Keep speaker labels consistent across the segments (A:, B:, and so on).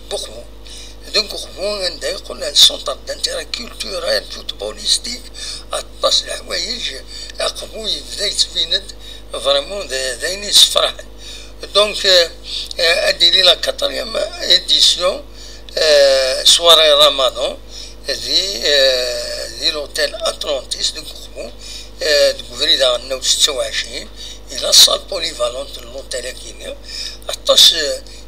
A: beaucoup. Donc, on يقول السنتر دانتيري كولتورال فوتبوليستيك أطاس الحوايج أقبو يبدا يتفيند فريمون داين يسفرح. دونك أديري لا كاتريام إديسيون سواري رمضان دي لوتيل أتلانتيس دو كوخبو دو فريدا 26 إلى الصال بوليفالونت لوتيل كينيا أطاس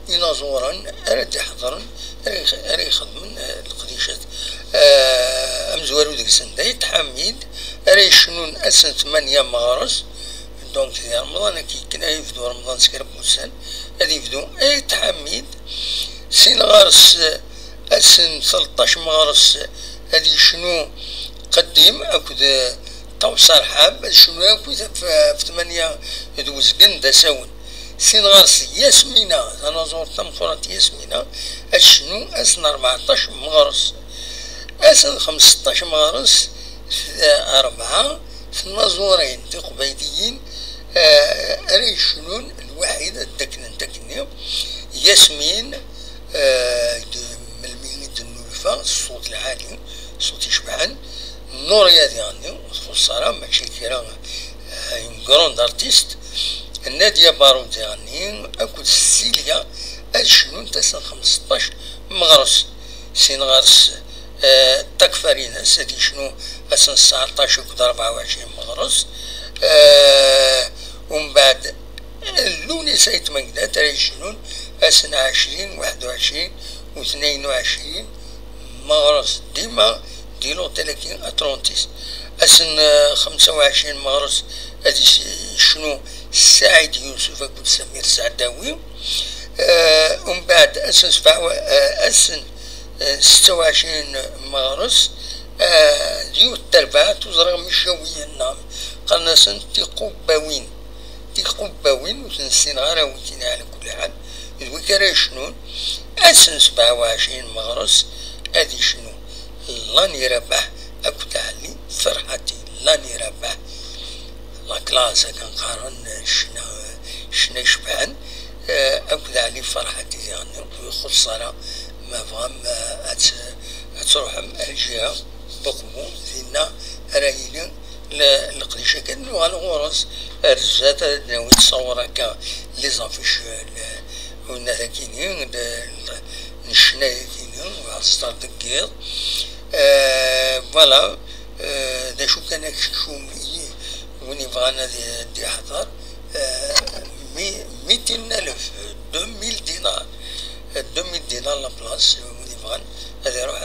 A: إلى زوران أرد يحضرن أري يخدمن القديشات أمزوارو ديك السنة يتحميد أري يشنون أسن 8 مغارس. دونك في رمضان كي كنا يفدو رمضان سكرب موسان هادي يفدو أي تحميد سين غارس أسن 13 مغارس هادي شنو قديم أكد توصل حاب شنو أكد في 8 يدوز قندا ساون سين غارس ياسمينة أنا زورت مقرات ياسمينة أشنو أسن 14 مغارس أسن 15 مغارس 4 في النازورين تقبيديين ريشنون الوحيدة تكني ياسمين ملمين النولفة الصوت العالي صوت يشبعن نوريا ديالي الصراحة ماشي كيرا جراند ارتيست نادية بارود ديالي أكد سيليا أشنون تسن 15 مغرس سين غرس تكفرين سادي شنو أسن 19 كد 24 مغرس ومن بعد اللوني سايت مقدا ترى شنون أسن 20 21 و 22 مغرس ديما ديلو تلكين أتلانتيس أسن 25 مغرس هادي شنو سعيد يوسف أكد سمير سعداوي ومن بعد أسن 26 مغرس ديو التربعات وزرغ مشاوية النام قالنا سن تيقوباوين وتنسين غراويتين على كل حال يدوي كرا شنون أسن 27 مغرس أدي شنو لاني ربح أكو تعلي فرحتي لاني ربح لا كلاس كان قارن شنا شبعان أكو تعلي فرحتي يعني خسارة ما فهم أتروح الجهة بقبو زينا رايلين لقديشة كانوا على غرس الرزات ناوي تصور هكا لي زافيش هنا كاينين الشنايا كاينين وعصطار دكير فوالا دا شو كان شو وين بغانا دي يحضر 200,000 2000 دينار 2000 دينار لا بلاص وين بغان هذا يروح